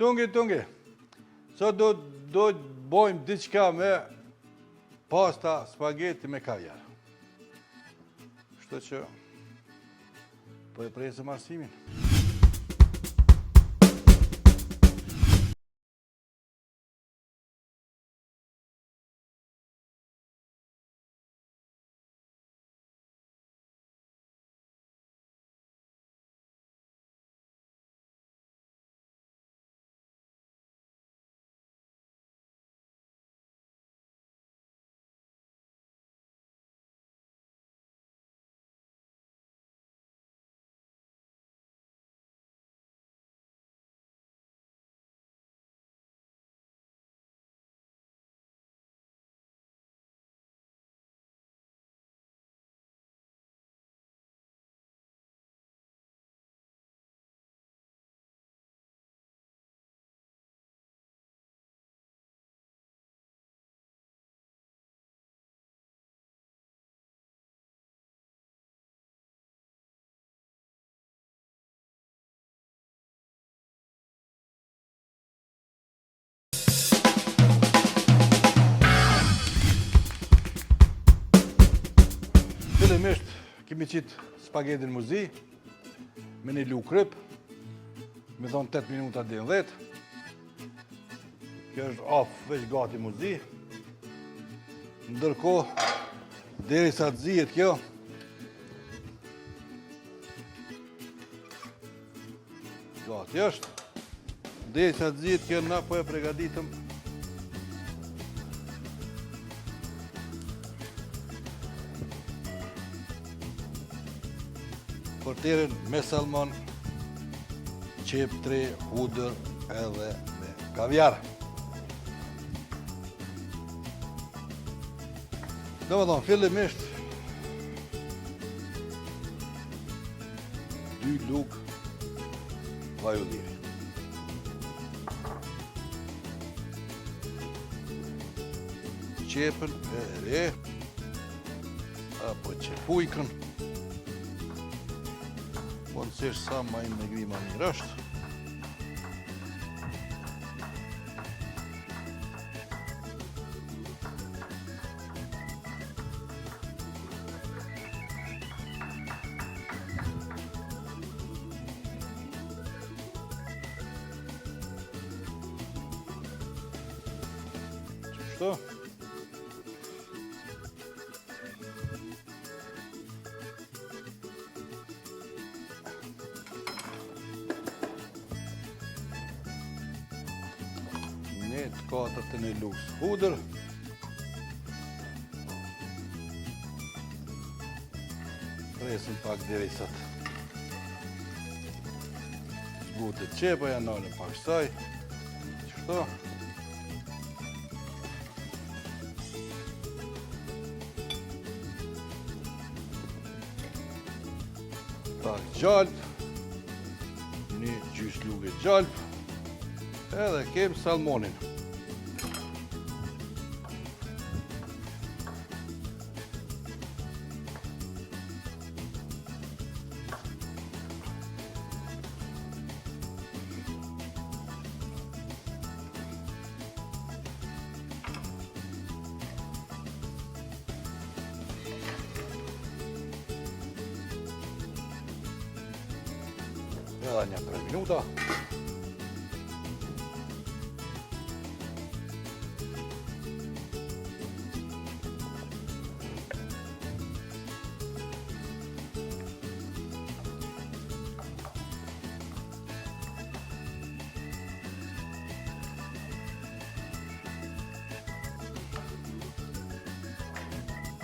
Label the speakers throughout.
Speaker 1: Tungi. Sot do bojmë diçka me pasta spaghetti me kaviar. Kështu që po e presim arsimin. Fillimisht kemi qitë spagetin muzi, me një lu kryp, me thonë 8 minuta dhe 10. Kjo është veç gati muzi. Ndërkohë, derisa të zihet kjo, gati është. Derisa të zihet kjo, na po e pregaditëm porterën me salmon, qep 3, hudër edhe me kaviar. Do më thonë, fillimisht 2 lugë vaj ulliri. Qepën e re, apo qepujkën, po nësish sa ma im me grima mirë është. Qështu? Të katërt e një lugë hudër. Presim pak derisa të zbutet qepa, ja nalën pak saj. Qështu? Pak gjalp, një gjys lugë gjalp, edhe kem salmonin. Edhe një 3 minuta.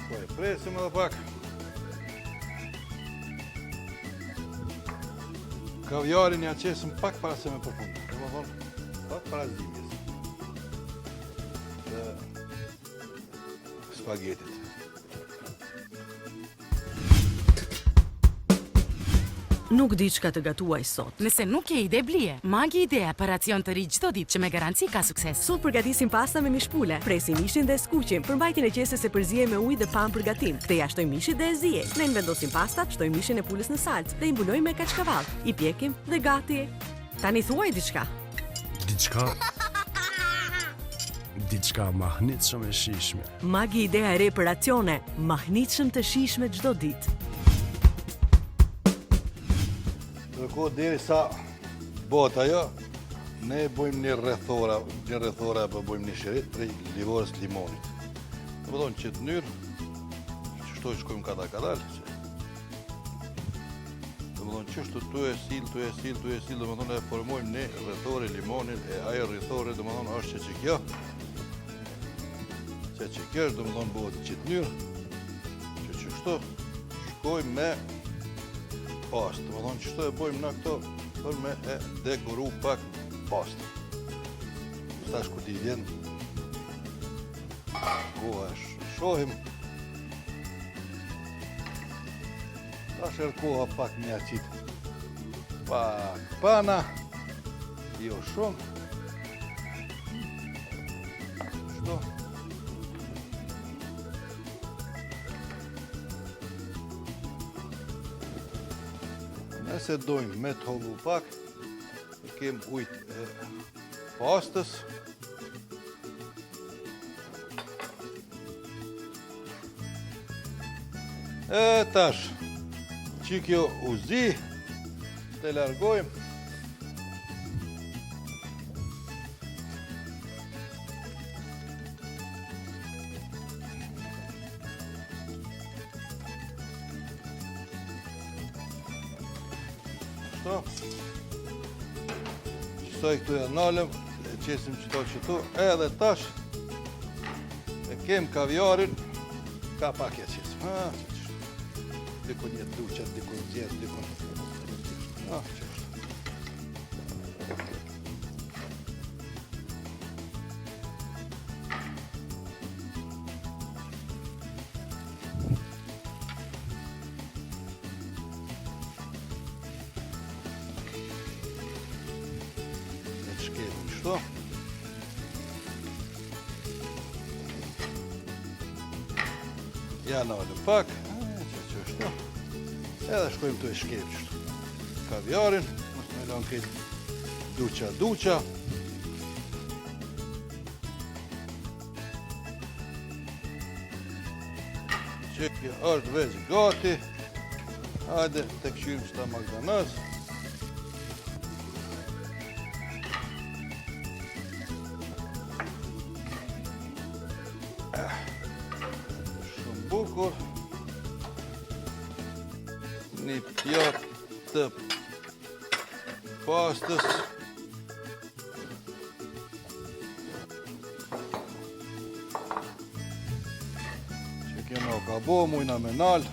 Speaker 1: Po e presim edhe pak. Kaviarin ja qesëm pak para se me përfundë. Dhe më thonë, pak para zimjes. Dhe spagetit.
Speaker 2: Nuk di çka të gatuaj sot.
Speaker 3: Nëse nuk ke ide blije, Magi Idea për racion të ri çdo ditë që me garanci ka sukses.
Speaker 2: Sot përgatisim pasta me mishpule. Presim mishin dhe skuqim. Për mbajtjen e qesës e përziej me ujë dhe pam për gatim. Ktheja shtoj mishit dhe e ziej. Ne vendosim pastat, shtoj mishin e pulës në salcë dhe i mbulojmë me kaçkavall. I pjekim dhe gati. Tani thuaj diçka.
Speaker 4: diçka mahnitshëm e shishme.
Speaker 2: Magi idea e re për racione, mahnitshëm të shishme çdo ditë.
Speaker 1: Ndërkohë derisa bëhet ajo, ne bëjmë një rrethora apo bëjmë një shirit prej livorës limonit. Do të thonë që të mënyrë, çështoj shkojmë kadal. Do të thonë çështu tu e sill, do të thonë e formojmë ne rrethore limonit e ajo rrethore do të thonë është që kjo. Që kjo do të thonë bëhet që të mënyrë, që çështu shkojmë me pastë. Do të thonë çështu e bëjmë na këto për me e dekoru pak pastë. Tash kur t'i vjen koha shohim. Tash er koha pak një acit. Pak pana, jo shumë. Shto. Nëse dojmë me të hollu pak, kem ujtë e pastës. E tash, që kjo u zi, të largojmë. Qësoj këtu e nalëm, e qesim qëtu, edhe tash e kem kaviarin, ka pak e qesim. Dikon një duqet, dikon zjetë, dikon... qështë. Kështu. Ja nalëm pak, qështu. Edhe shkojmë të e shkep qështu. Kaviarin, mos me lanë këtë duqa. Që kjo është veç gati. Hajde të këshyrim qëta magdanës. Shumë bukur. Një pjatë të pastës. Që kjo në ka bo, mujna me nalë.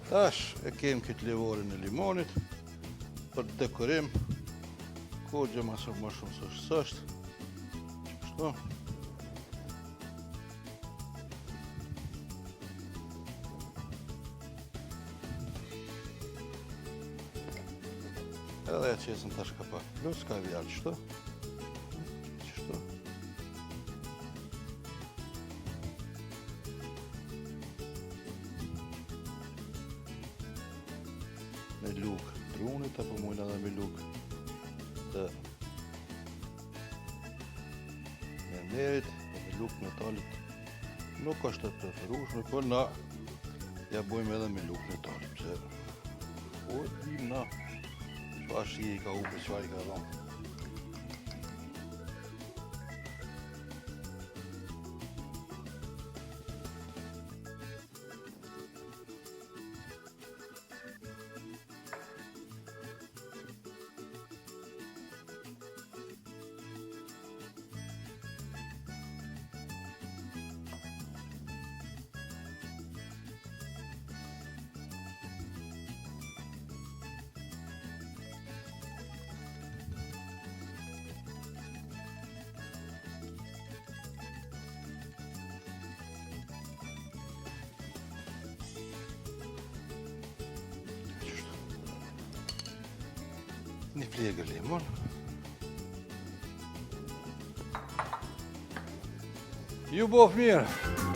Speaker 1: Tash e kem këtë livorin e limonit për dekorim, ko gjë ma shumë së është sështë. Kështu. Edhe e qesën tash ka pak plus, kaviar qështu. Qështu. Me lukë drunit, apo mujna dhe me lukë të mermerit, apo me lukë metalit. Nuk është të preferueshme, por na ja bojmë edhe me lukë metalit, pse o dim na çfarë shi i ka hupe, çfarë i ka dhënë. Një flegë limon. Ju bof mirë.